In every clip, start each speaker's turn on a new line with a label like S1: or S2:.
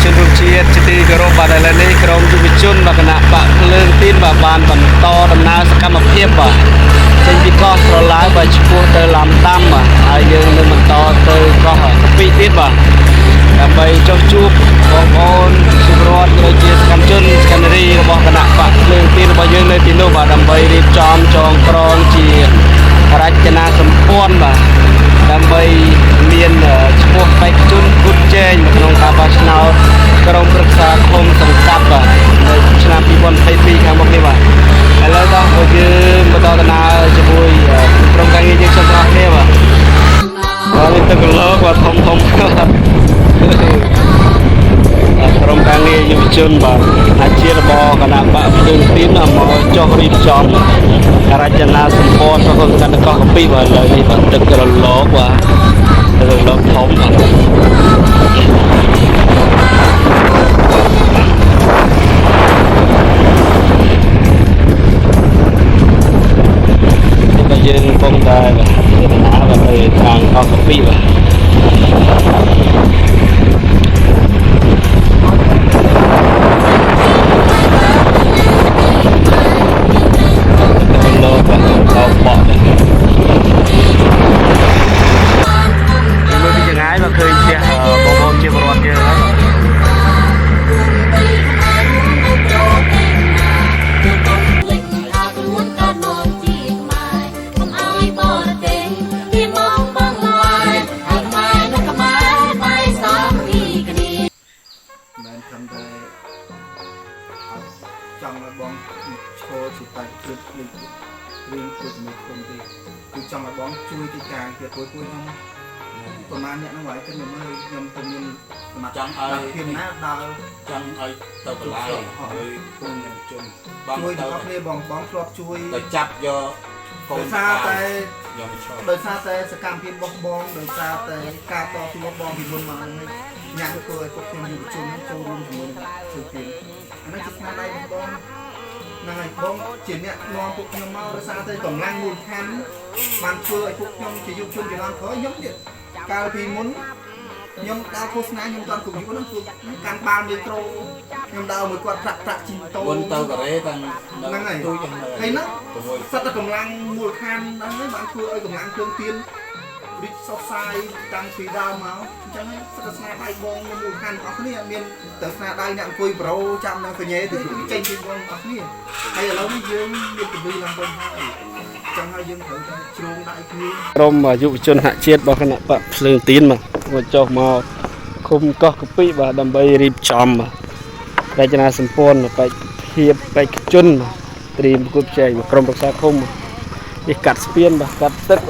S1: ជនរួមជាតិជាទីគោរពបាទឥឡូវនេះក្រុមយុវជនបាទគណៈបកភ្លើងទីនបាទបានបន្តដំណើរសកម្មភាពបាទចេញពីកោះស្រឡាយបាទឆ្ពោះទៅឡំតាមបាទហើយយើងនឹងបន្តទៅកោះកពីទៀតបាទដើម្បីចុះជួបបងប្អូនសុខរដ្ឋដូចជាសកម្មជនស្កានារីរបស់គណៈបកភ្លើងទីនរបស់យើងនៅទីនោះបាទដើម្បីរៀបចំចងក្រងជារចនាសម្ព័ន្ធបាទដើម្បីមានឈ្មោះបេក្ខជនគុតជែងនៅក្នុងការបោះឆ្នោតក្រុមប្រឹក្សាឃុំសង្កាត់បាទនៅឆ្នាំ2022ខាងមុខនេះបាទឥឡូវដល់ពួកយើងបន្តដំណើរជាមួយក្រុមការងារយើងទាំងអស់គ្នាបាទនេះទឹកកលោកបាទធំក្រុមការងារយុវជនបាទអាជីវរបស់គណៈបកភ្លើងទីនមកចុះរៀបចំរចនាសម្ព័ន្ធរបស់គណៈកោះកពីបាទឥឡូវនេះបាទទឹកកលោកបាទទឹកកលោកធំបាទយើងកំពុងតែដំណើរទៅខាងកោះកពីបាទ
S2: ចង់ឲ្យបងឈរជាបេក្ខជនរៀងធ្វើជាមួយគុំទេគឺចង់ឲ្យបងជួយកិច្ចការពីពួកខ្ញុំប្រហែលអ្នកហ្នឹងហើយខ្ញុំមើលខ្ញុំទៅមានសមត្ថចង់ឲ្យភាពណាដល់ចង់ឲ្យទៅកន្លែងហើយគុំnhânជនបងជួយដល់គ្នាបងធ្លាប់ជួយទៅចាប់យកកូនសារតែដោយសារតែសកម្មភាពរបស់បងដោយសារតែការតស៊ូរបស់បងពីមុនមកហ្នឹងញ៉ាំធ្វើឲ្យពួកខ្ញុំយុវជនចូលរួមជាមួយជួយគ្នាអានេះជាស្នាដៃរបស់បងហ្នឹងហើយបងជាអ្នកនាំពួកខ្ញុំមកដោយសារតែកម្លាំងមូលដ្ឋានបានធ្វើឲ្យពួកខ្ញុំជាយុវជនជំនាន់ក្រោយខ្ញុំទៀតកាលពីមុនខ្ញុំដើរឃោសនាខ្ញុំតន់គ្រប់យុគហ្នឹងគឺកាន់បាល់មីក្រូខ្ញុំដើរមួយគាត់ប្រាក់ជីតូទៅកូរ៉េហ្នឹងហើយជួយយ៉ាងហើយហ្នឹងសិតតែកម្លាំងមូលដ្ឋានហ្នឹងបានធ្វើឲ្យកម្លាំងគ្រឿងទៀនរីកសុខសាយតាំងពីដើមមកអញ្ចឹងសិតតែស្នាដៃបងមូលដ្ឋានរបស់គ្នាមានតែស្នាដៃអ្នកអង្គុយប្រូចាំនៅកញ្ញេទៅចេញពីបងរបស់គ្នាហើយឥឡូវនេះយើងមានជំនួយឡើងវិញហើយចឹងហើយយើងត្រូវតែជ្រងដៃគ្នា
S1: ក្រុមយុវជនហជាតិរបស់គណៈបកភ្លើងទីនមកចុះមកឃុំកោះកពីបាទដើម្បីរៀបចំរចនាសម្ព័ន្ធបេក្ខភាពបេក្ខជនត្រៀមប្រគល់ចែកក្រុមប្រឹក្សាឃុំនេះកាត់ស្ពានបាទកាត់ទឹក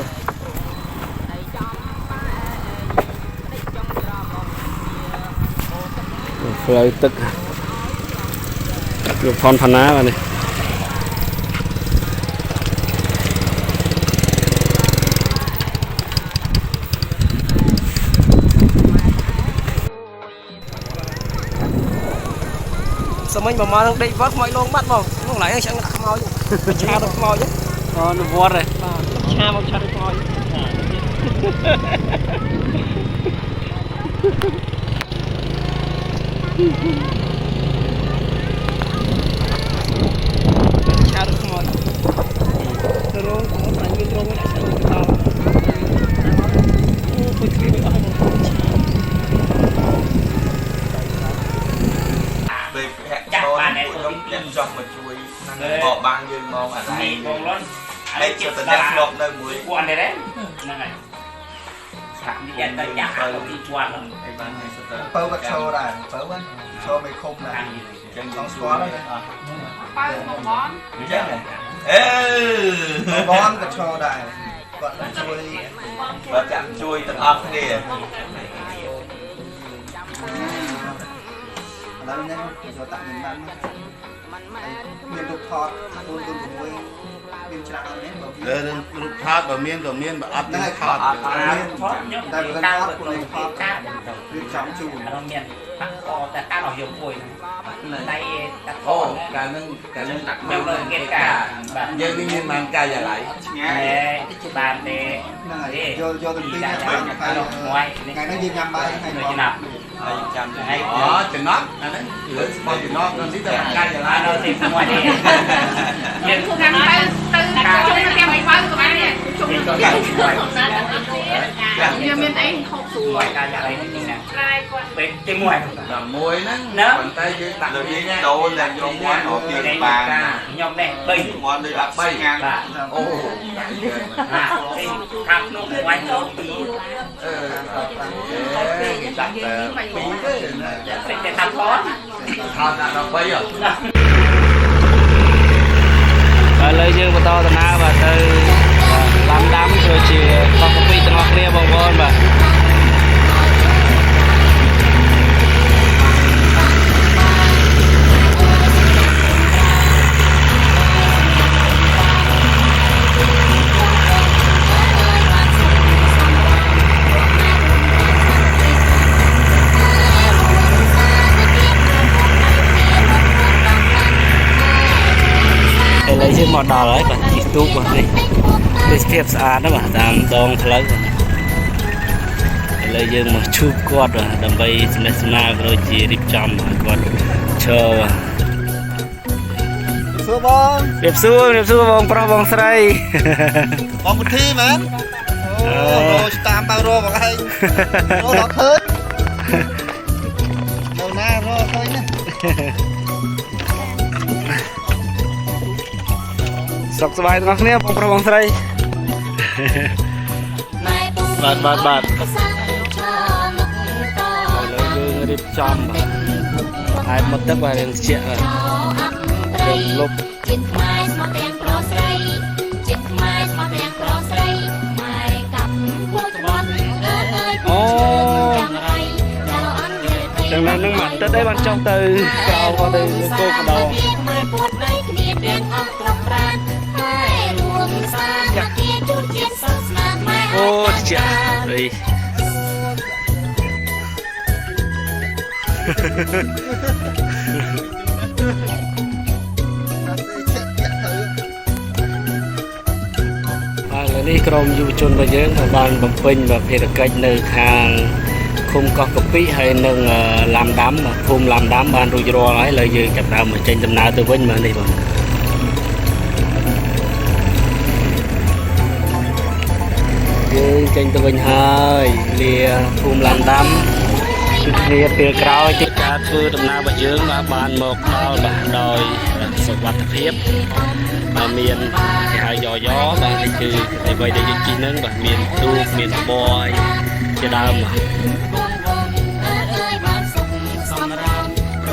S1: ផ្លូវទឹកលោកផនផាណាបាទនេះ
S3: សម័យមកនឹងដេកវត្តខ្មោចលងបាត់បងក្នុងឡៃហ្នឹងឆ្អឹងដាក់ខ្មោចឆាទៅខ្មោច
S1: អូនៅវត្តហ៎
S3: ឆាមកឆាទៅខ្មោចឆាទៅខ្មោចទៅរងខ្មោចតែមានរងដាក់ឆ្អឹងទៅដល់អូពុយគ្លីអស់ហើយ
S4: ចាក់បានតែពួកខ្ញុំចង់មកជួយមកបានយើងមកអានេះបងលន់ហើយជាតំណែងធ្លាប់នៅមួយ
S3: គាត់នេះហ្នឹងហើយថានិយាយទៅចាក់ទៅទីគាត់ហ្នឹង
S2: ឯបានឲ្យសិតទៅបើក៏ឈរដែរបើហ្នឹងឈរមិនខុបដែរចឹងចង់ស្គាល់ហ្នឹង
S4: បើមកបនអញ្ចឹង
S2: បនក៏ឈរដែរគាត់ជួយ
S4: បើចាក់ជួយទាំងអស់គ្នា
S2: ឥឡូវនេះចូលតាក់ញ៉ាំមានរូបថតខ្លួន6មានច្រើននេះបើ
S4: រូបថតបើមានក៏មានបើអត់មានថត
S2: មានតែបើថតខ្លួនថតការៀបចំជូន
S3: មានបាក់កតែការរបស់យើងមួយដៃតា
S4: អូកាលនឹងដាក់នៅលើគេការយើងនេះមានបានកាយអាឡៃ
S3: ឆ្ងាយបានទេ
S2: ហ្នឹងហើយយកទៅទីណាបានថ្ងៃនេះយើងញ៉ាំបាយថ្ងៃនេះ
S4: ហើយចាំថ្ងៃចំណប់អាហ្នឹងលើស្ព័នចំណប់ដល់នេះទៅកាយយ៉ាងណាដល់ទីមួយនេះមានខាងទៅជុំទាំងមិនបើក៏បាននេះជុំទៅវាមានអីហូបស្រួយកាយយ៉ាងនេះណាខ្លាយគាត់ពេកទីមួយដល់មួយហ្នឹងប៉ុន្តែយើងដាក់លើនេះដូនតែយកមាត់អត់ទៀតបានខ្ញុំនេះ3មាត់ដូចអត់3ងានអូខាងនោះវាយទៅដាក់តែពីរទេតែតាមផនថតដាក់ដល់3ឥ
S1: ឡូវយើងបន្តដំណើរបាទទៅឡាំដាំដូចជាកោះកពីទាំងអស់គ្នាបងប្អូនបាទเลยชื่อมอดอเลยបាទទីទូកបាទនេះទេសភាពស្អាតណាស់បាទតាមដងផ្លូវឥឡូវយើងមកជួបគាត់ដើម្បីស្នេហ៍ស្នាលដូចជារៀបចំឲ្យគាត់ឈរ
S2: សួរបង
S1: រៀបសួរបងប្រុសបងស្រី
S2: បងពុទ្ធីមែនអូរតាមបើរកបងឯងរកឃើញនៅណារកឃើញណាសុខសប្បាយទាំងអស់គ្នាបងប្រុសបងស្រីបាទឥឡូវយើងរៀបចំបាទហើយមកទឹកបាទរៀងជាយើងលុប
S5: ជាខ្មែរស្មោះទាំងប្រុសស្រីជាខ្មែរស្មោះទាំងប្រុសស្រីម៉ែកាប់ពុតបាត់
S1: អូចឹងនឹងមកទឹកអីបានចុះទៅក្រៅគាត់ទៅគោកដោ
S5: ខ្មែរពុតនៃគ្នាទាំងអស់គ្រប់ប្រាន
S1: អូចាអីបាទនេះក្រុមយុវជនរបស់យើងបានបំពេញភារកិច្ចនៅខាងឃុំកោះកពីហើយនឹងឡាំដាំភូមិឡាំដាំបានរួចរាល់ហើយឥឡូវយើងចាប់ដើមមកចេញដំណើរទៅវិញមើលនេះបងយើងចេញទៅវិញហើយលាភូមិឡាំដាំគឺគ្នាពេលក្រោយទីការធ្វើដំណើររបស់យើងបានមកដល់បាទដោយសុវត្ថិភាពបាទមានគេហៅយ៉បាទនេះគឺអ្វីដែលយើងជិះនឹងបាទមានទូកមានបយជាដើមអ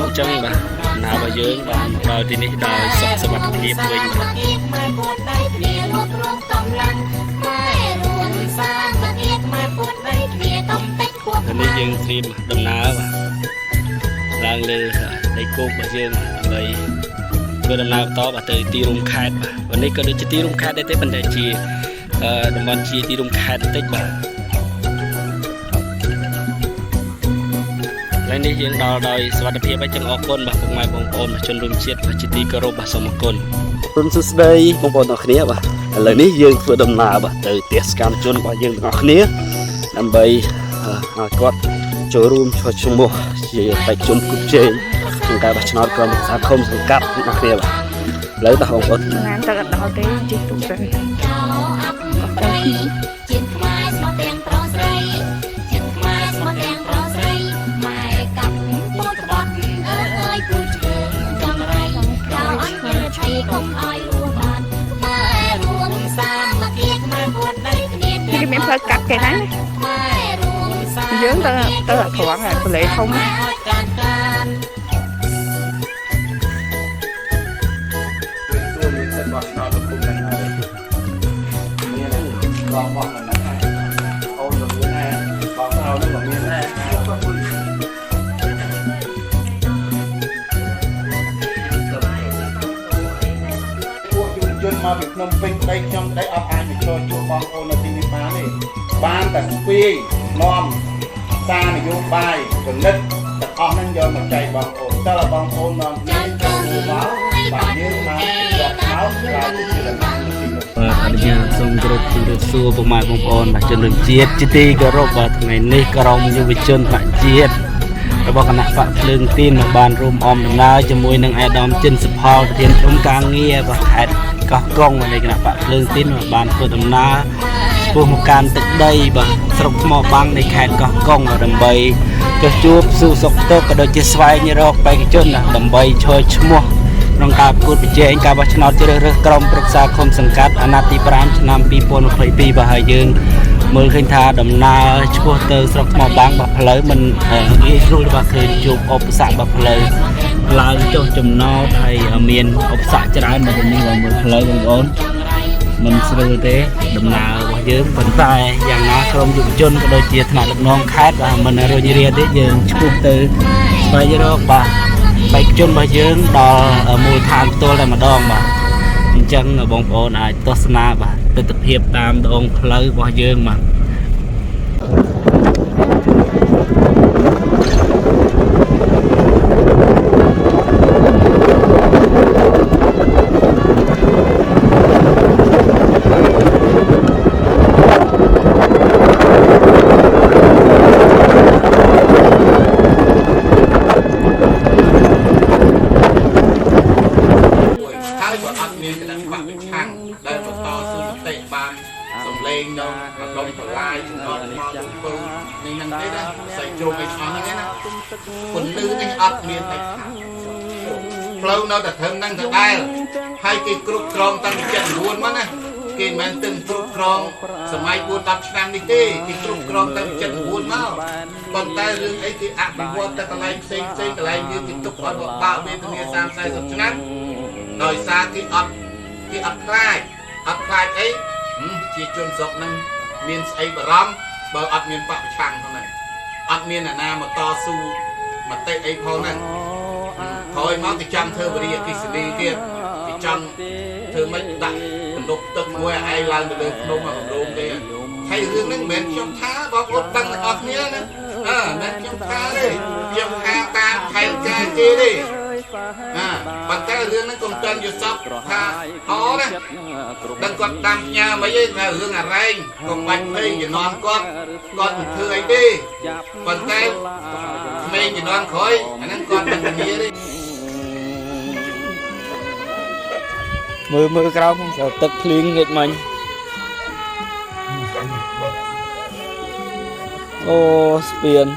S1: ញ្ចឹងបាទដំណើររបស់យើងបានមកដល់ទីនេះដោយសុខសុវត្ថិភាពវិញនេះយើងត្រៀមដំណើរឡើងលើដីគោករបស់យើងដើម្បីធ្វើដំណើរបន្តបាទទៅទីរួមខេត្តបាទวันนี้ក៏ដូចជាទីរួមខេត្តដែរទេប៉ុន្តែជាតំបន់ជាទីរួមខេត្តបន្តិចបាទហើយនេះយើងដល់ដោយសុវត្ថិភាពហើយចឹងអរគុណបាទពុកម៉ែបងប្អូនជនរួមជាតិបាទជាទីគោរពបាទសូមអរគុណសួស្តីបងប្អូនទាំងគ្នាបាទឥឡូវនេះយើងធ្វើដំណើរបាទទៅផ្ទះសកម្មជនរបស់យើងទាំងអស់គ្នាដើម្បីឲ្យគាត់ចូលរួមឈ្មោះជាបេក្ខជនគ្រប់ជេងក្នុងការបោះឆ្នោតក្រុមប្រឹក្សាឃុំសង្កាត់របស់គ្នាបាទឥឡូវបាទបងប្អូន
S5: ណានទៅអត់ដល់ទេជិះទូទៅជាខ្មែរស្មោះទាំងប្រុសស្រីជាខ្មែរស្មោះទាំងប្រុសស្រីម៉ែកាប់ពុតបាត់អើយគូជើងកំរៃដល់អញ្ញើឆៃកុំឲ្យរស់បានខ្មែររួមសាមគ្គីខ្មែរពុតដីគ្នាគេមានផ្លូវកាត់គេណាយើងទៅត្រង់ហើយប្រឡេធំ
S2: បងបងហ្នឹងហើយអូនទៅមានដែរបងเราនឹងមានដែរពួកយុវជនមកពីភ្នំពេញដីខ្ញុំដីអត់អាចទៅចូលជួបបងប្អូននៅទីនេះបានទេបានតែស្ពាយនាំសារនយោបាយគណិតទាំងអស់ហ្នឹងយកមកចែកបងប្អូនតើបងប្អូននាំគ្នាចូលមកបាទយើងបានយកមកក្រៅពីដំណើរទីនោះបាទអនុញ្ញាតសូមគោរពជម្រាបសួរពុកម៉ែបងប្អូនបាទជនរួមជាតិជាទីគោរពបាទថ្ងៃនេះក្រុមយុវជនបច្ជាតិ
S1: របស់គណៈបកភ្លើងទីនមកបានរួមអមដំណើរជាមួយនឹងអាដាមចិនសុផលប្រធានក្រុមការងាររបស់ខេត្តកោះកុងនៃគណៈបកភ្លើងទីនបានធ្វើដំណើរឆ្ពោះមកកាន់ទឹកដីបាទស្រុកថ្មបាំងនៃខេត្តកោះកុងដើម្បីចុះជួបសួរសុខទុក្ខក៏ដូចជាស្វែងរកបេក្ខជនដើម្បីឈរឈ្មោះក្នុងការប្រកួតប្រជែងការបោះឆ្នោតជ្រើសរើសក្រុមប្រឹក្សាឃុំសង្កាត់អាណត្តិទី5ឆ្នាំ2022បាទហើយយើងមើលឃើញថាដំណើរឆ្ពោះទៅស្រុកថ្មបាំងបាទផ្លូវមិនងាយស្រួលបាទឃើញជួបឧបសគ្គបាទផ្លូវឡើងចុះចំណោទហើយមានឧបសគ្គច្រើនបាទនេះបាទមើលផ្លូវបងប្អូនមិនស្រួលទេដំណើររបស់យើងប៉ុន្តែយ៉ាងណាក្រុមយុវជនក៏ដូចជាថ្នាក់ដឹកនាំខេត្តបាទមិនរួញរាទេយើងឆ្ពោះទៅស្វែងរកបាទបេក្ខជនរបស់យើងដល់មូលដ្ឋានផ្ទាល់តែម្ដងបាទអញ្ចឹងបងប្អូនអាចទស្សនាបាទទស្សនវិជ្ជាតាមដងផ្លូវរបស់យើងបាទ
S2: ដែលបន្តស៊ូមតិបានសម្លេងនៅអារម្មណ៍ប្រឡាយអត់មកទៅពើនេះហ្នឹងទេណាស្អីជ្រុំអីឆ្អស់ហ្នឹងណាពន្លឺនេះអត់មានតែផ្លូវនៅតែត្រឹមហ្នឹងដដែលហើយគេគ្រប់គ្រងតាំងពី79មកណាគេមិនមែនទឹងគ្រប់គ្រងសម័យ4-10ឆ្នាំនេះទេគេគ្រប់គ្រងតាំងពី79មកប៉ុន្តែរឿងអីគេអភិវឌ្ឍទៅកន្លែងផ្សេងកន្លែងយើងគេទុកឲ្យមកបើកវេទនា30-40ឆ្នាំដោយសារគេអត់ខ្លាចអីជាជនស្រុកហ្នឹងមានស្អីបារម្ភបើអត់មានបពប្រឆាំងផងហ្នឹងអត់មានអ្នកណាមកតស៊ូមតិអីផងហ្នឹងក្រោយមកគេចង់ធ្វើវិរិយអគិសនីទៀតគេចង់ធ្វើមិនដាក់បន្ទប់ទឹកមួយឲ្យឯងឡើងទៅលើភ្នំមករោងទេហើយរឿងហ្នឹងមិនមែនខ្ញុំថាបងប្អូនដឹងទាំងអស់គ្នាណាមិនខ្ញុំថាទេខ្ញុំថាតាមផែនការគេទេប៉ុន្តែរឿងហ្នឹងកុំទាន់យល់សពថាអណាដឹងគាត់ដាំផ្ញើមិនអីថារឿងអារ៉ែងកុំបាច់ពេកជំនាន់គាត់មិនធ្វើអីទេប៉ុន្តែក្មេងជំនាន់ក្រោយអាហ្នឹងគាត់មិនគ្នាទេ
S1: មើលក្រោមទឹកភ្លៀងងាកមិញអូស្ពាន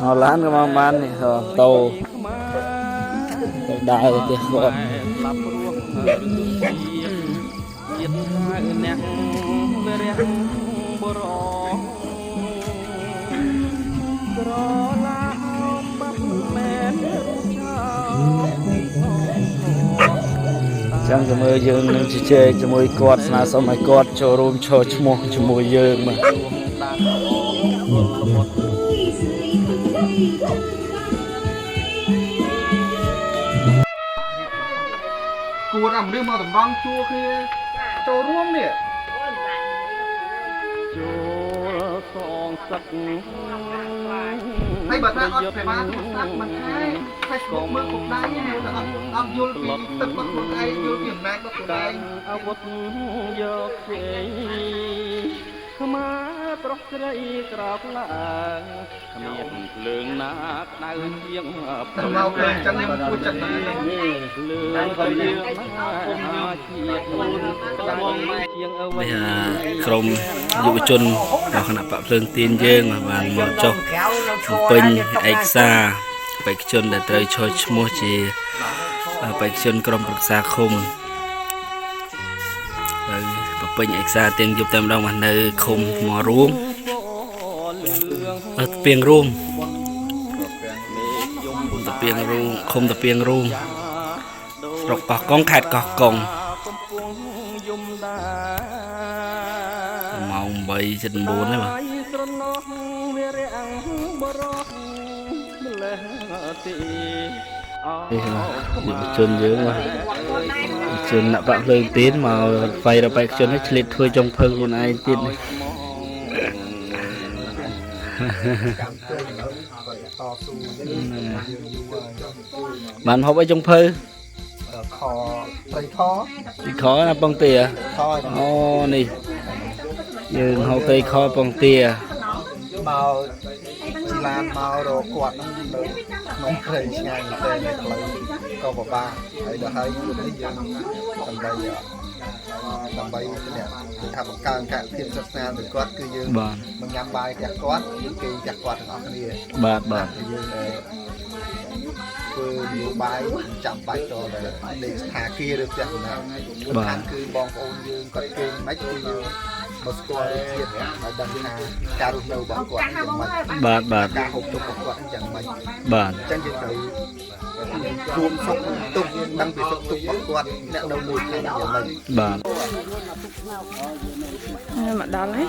S1: អឡានក៏មកបាននេះតោដើរទៅគាត់ឡាប់រួងជាតិអ្នកវរៈបរោក្រឡាបាត់មែនចាំទៅមើលយើងនឹងជជែកជាមួយគាត់ស្នើសុំឲ្យគាត់ចូលរួមឈរឈ្មោះជាមួយយើងបាទ
S2: គួរតែមនុស្សមកតំងជួគ្នាចូលរួមនេះចូលសងសឹកហើយបើថាអត់ប្រមាណស្ដាប់មិនខែ Facebook មើលគុកដៃតែអត់យល់ពីទឹករបស់ខ្លួនឯងយល់ពីអំណាចរបស់ខ្លួនឯងអាវុធយកជ័យខ្មាប្រុសស្រីក្រោកឡើងគ្មានភ្លើងណាក្តៅជាងមកភ្លើងចឹងខ្ញុំគួរចិត្តណាស់ភ្លើងក៏យើងជាតិខ្លួនស្ដាប់ជាងអវ័យ
S1: ក្រុមយុវជនរបស់គណៈបកភ្លើងទៀនយើងបានមកចុះបំពេញឯកសារបេក្ខជនដែលត្រូវឈរឈ្មោះជាបេក្ខជនក្រុមប្រឹក្សាឃុំហើយបំពេញឯកសារទាំងយប់តែម្ដងមកនៅឃុំថ្មរួងស្ពាងរួងឃុំតាពីងរួងស្រុកកោះកុងខេត្តកោះកុងម៉ោង 8:09 ហើយបាទយុវជនយើងបាទជនអ្នកបាក់ភ្លើងទៀនមកវាយរបេក្ខជននេះឆ្លៀតធ្វើចុងភៅខ្លួនឯងទៀតបានហូបអីចុងភៅ
S2: ខត្រីខ
S1: ណាបងទាអូនេះយើងហូបត្រីខបងទា
S2: mau chỉ là mau đồ quạt nó khởi ngay tên này lấy câu vào ba thấy được hay bây giờ tầm bay nèทำการการเพียรศาสนาหรือก็คือยืนมันยำใบจากก้อนยืนกีจากก้อนออกนี่ยืนคืออยู่ใบจับใบตัวเลยเด็กหากีหรือจังนะคือบองโอนยืนก็กีไม่คือยืนมาสกอร์เทียบมาดังนาการุณเราบางก้อนอย่างมันการหกตัวก้อนอย่างมันจังจะไปรวมสกตุกนั่งไปสกตุกบางก้อนเนี่ยเราหมุนกันอย่างมัน
S6: mà đòn ấy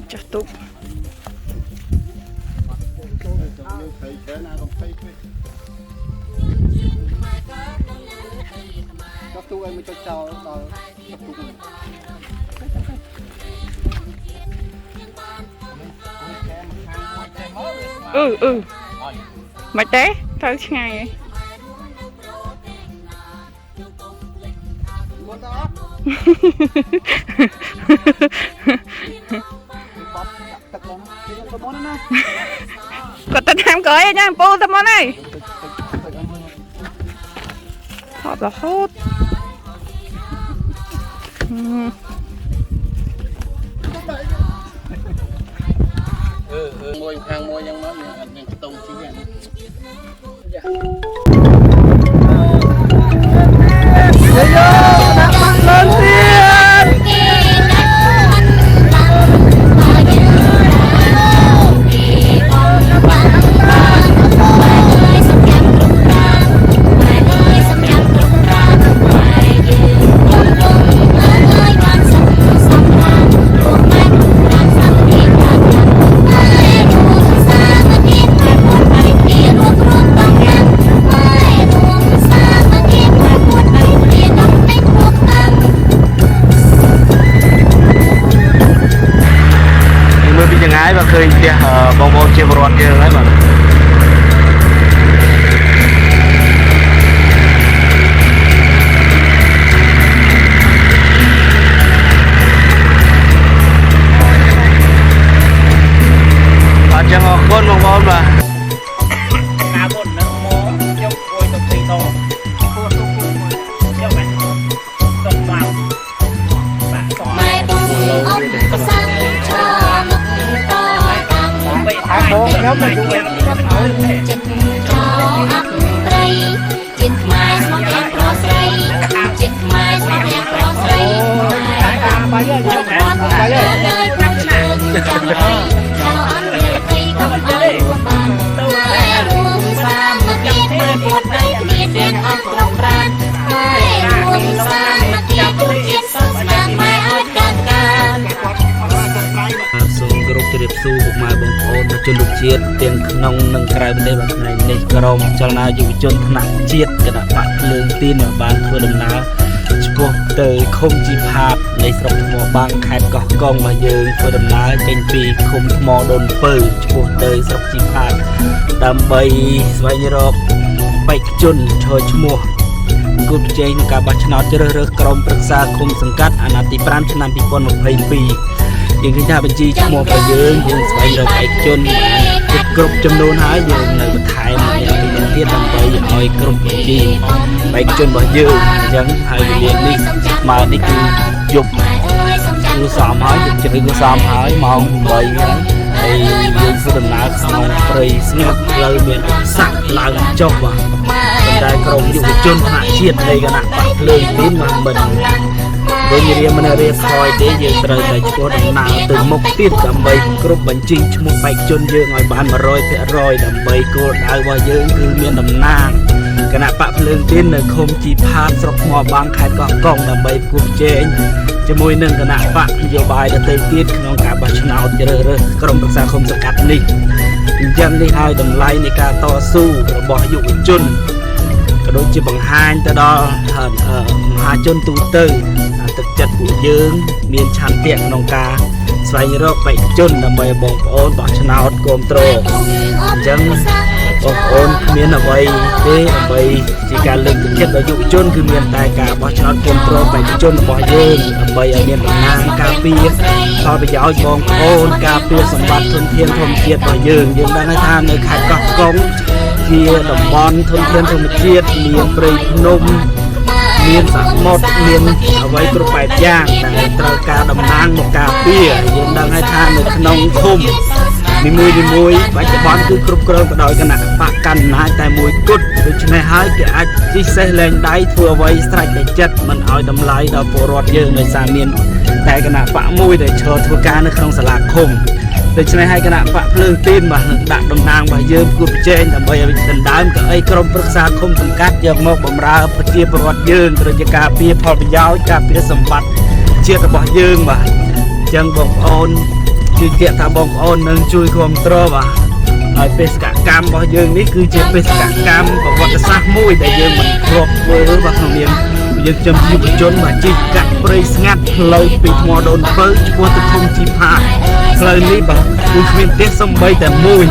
S6: chắc tục
S2: các tu em cho chào
S6: mày té thôi ngày vậy có tên ham cưới nha pu tao món này hot là hot
S1: môi hàng môi nhưng nó những cái tông chính này
S6: lên thiên
S1: và khơi kia bong bong chia bọt kia đấy mà chẳng có con bong bong mà
S4: cá bột nó mó trong cối trong thịt to trong này trong vào
S5: mai bông ông sang cho
S4: vậy thôi nhóm này chúng em
S5: cho ấp tây trên mai mong em pro say trên mai mong em pro say mai đời con chẳng hay chào anh về tây không ai buồn bàn mai buông xa mà kia buồn buồn đây kia đen ấp lòng ran mai buông xa mà kia buồn chết sốt sang mai ơi càng càng
S1: សូមគោរពជម្រាបសួរពុកម៉ែបងប្អូនជនរួមជាតិទាំងក្នុងនិងក្រៅប្រទេសបាទថ្ងៃនេះក្រុមចលនាយុវជនថ្នាក់ជាតិគណៈបកភ្លើងទីនបានធ្វើដំណើរឆ្ពោះទៅឃុំជីផាតនៃស្រុកថ្មបាំងខេត្តកោះកុងមកយើងធ្វើដំណើរចេញពីឃុំថ្មដូនពៅឆ្ពោះទៅស្រុកជីផាតដើម្បីស្វែងរកបេក្ខជនឈរឈ្មោះគូប្រជែងក្នុងការបោះឆ្នោតជ្រើសរើសក្រុមប្រឹក្សាឃុំសង្កាត់អាណត្តិទី5ឆ្នាំ2022យើងឃើញថាបញ្ជីឈ្មោះរបស់យើងស្វែងរកឯកជនបានគ្រប់ចំនួនហើយយើងនៅបន្ថែមអ្នកពីនេះទៀតដើម្បីឲ្យក្រុមបញ្ជីឯកជនរបស់យើងអញ្ចឹងហើយវេលានេះមកនេះគឺយប់គួរសមហើយជិតគួរសមហើយម៉ោង8ហើយហើយយើងធ្វើដំណើរក្នុងព្រៃស្ងប់ផ្លូវមានសាក់ឡើងចុះបាទតែក្រុមយុវជនថ្នាក់ជាតិនៃគណៈបកភ្លើងទីនមកមិនវិញរៀមមិនរៀបថយទេយើងត្រូវតែធ្វើដំណើរទៅមុខទៀតដើម្បីគ្រប់បញ្ជីឈ្មោះបេក្ខជនយើងឲ្យបាន 100% ដើម្បីគោលដៅរបស់យើងគឺមានតំណាងគណៈបកភ្លើងទីននៅឃុំជីផាតស្រុកថ្មបាំងខេត្តកោះកុងដើម្បីប្រគល់ជែងជាមួយនឹងគណៈបកនយោបាយដទៃទៀតក្នុងការបោះឆ្នោតជ្រើសរើសក្រុមប្រឹក្សាឃុំសង្កាត់នេះអញ្ចឹងនេះហើយតម្លៃនៃការតស៊ូរបស់យុវជនក៏ដូចជាបង្ហាញទៅដល់មហាជនទូទៅទឹកចិត្តពួកយើងមានឆន្ទៈក្នុងការ ស្វែងរកបេក្ខជនដើម្បីបងប្អូនបោះឆ្នោតគ្រប់គ្រងអញ្ចឹងបងប្អូនគ្មានអ្វីទេដើម្បីជាការលើកទឹកចិត្តដល់យុវជនគឺមានតែការបោះឆ្នោតគ្រប់គ្រងបេក្ខជនរបស់យើងដើម្បីឲ្យមានតំណាងការពារផលប្រយោជន៍បងប្អូនការពារសម្បត្តិធនធានធម្មជាតិរបស់យើងដឹងថានៅខេត្តកោះកុងជាតំបន់ធនធានធម្មជាតិមានព្រៃភ្នំមានសមុទ្រមានអ្វីគ្រប់បែបយ៉ាងដែលត្រូវការតំណាងមកការពារយើងដឹងថានៅក្នុងឃុំនីមួយបច្ចុប្បន្នគឺគ្រប់គ្រងទៅដោយគណៈបកកណ្ដាលតែមួយគត់ដូច្នេះហើយគេអាចជិះសេះលែងដៃធ្វើអ្វីស្រេចតែចិត្តមិនឲ្យតម្លៃដល់ពលរដ្ឋយើងដោយសារមានតែគណៈបកមួយដែលឈរធ្វើការនៅក្នុងសាលាឃុំដូច្នេះហើយគណៈបកភ្លើងទីនបាទនឹងដាក់តំណាងរបស់យើងគួរប្រជែងដើម្បីឲ្យដណ្ដើមកៅអីក្រុមប្រឹក្សាឃុំសង្កាត់យកមកបម្រើប្រជាពលរដ្ឋយើងត្រូវជាការពារផលប្រយោជន៍ការពារសម្បត្តិជាតិរបស់យើងបាទអញ្ចឹងបងប្អូនជឿជាក់ថាបងប្អូននឹងជួយគ្រប់គ្រងបាទហើយបេសកកម្មរបស់យើងនេះគឺជាបេសកកម្មប្រវត្តិសាស្ត្រមួយដែលយើងមិនធ្លាប់ធ្វើបាទក្នុងនាមយើងចំយុវជនបាទជិះកាត់ព្រៃស្ងាត់ផ្លូវពីថ្មដូនពៅឆ្ពោះទៅឃុំជីផាផ្លូវនេះបាទគឺគ្មានផ្ទះសំបីតែមួយ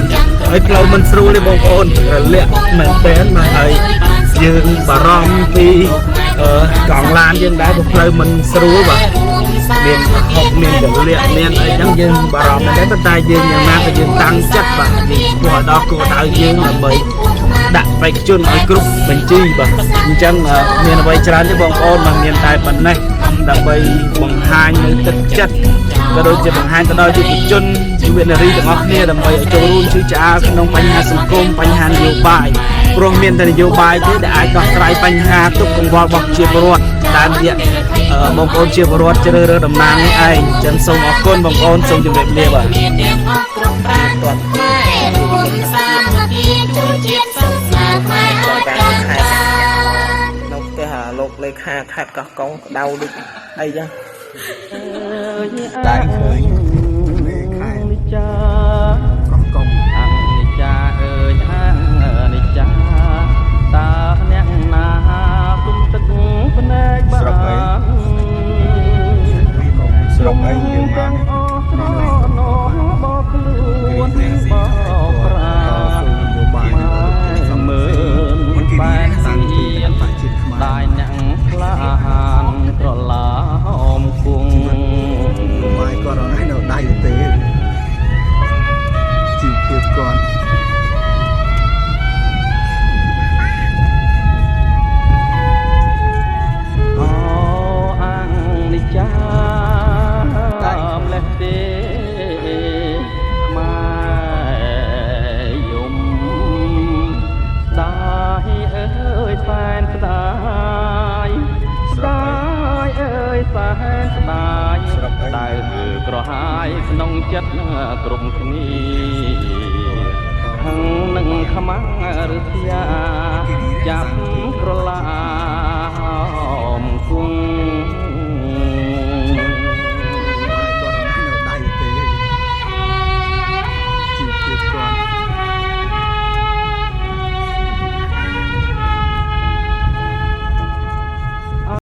S1: ហើយផ្លូវមិនស្រួលទេបងប្អូនរលាក់មែនទែនបាទហើយយើងបារម្ភពីកង់ឡានយើងដែរព្រោះផ្លូវមិនស្រួលបាទមានហុកមានរលាក់មានអីចឹងយើងបារម្ភដែរប៉ុន្តែយើងយ៉ាងណាក៏យើងតាំងចិត្តបាទយើងឆ្ពោះដល់គោលដៅយើងដើម្បីដាក់បេក្ខជនឲ្យគ្រប់បញ្ជីបាទអញ្ចឹងមានអ្វីច្រើនទេបងប្អូនមិនមានតែប៉ុណ្ណេះដើម្បីបង្ហាញនៅទឹកចិត្តក៏ដូចជាបង្ហាញទៅដល់យុវជនយុវនារីទាំងអស់គ្នាដើម្បីឲ្យចូលរួមជួយឆ្អាលក្នុងបញ្ហាសង្គមបញ្ហានយោបាយព្រោះមានតែនយោបាយទេដែលអាចដោះស្រាយបញ្ហាទុក្ខកង្វល់របស់ប្រជាពលរដ្ឋតាមរយៈបងប្អូនជាពលរដ្ឋជ្រើសរើសតំណាងនេះឯងអញ្ចឹងសូមអរគុណបងប្អូនសូមជម្រាបលាបាទនៅផ្ទះលោកលេខាខេត្តកោះកុងក្តៅដូចអីចឹងតែឃើញលេខានិចាកោះកុងអនិចាអើយអនិចាតើអ្នកណាទុំទឹកភ្នែកបាស្រុកអីស្រុកអីយើងបានបោកខ្លួនបោកប្រាមើលបែនសៀនដែរអ្នកខ្លានក្រឡាអមគង់បាយគាត់អត់នៅដៃទេជីវភាពគាត់អូអាំងនិចាម្លេះទេខ្មែរយំដាយអើយសែនស្ដាយស្ដាយអើយសែនស្ដាយដៅគឺក្រហាយក្នុងចិត្តគ្រប់គ្នាខឹងនឹងខ្មាំងឬស្យាចាប់ក្រឡា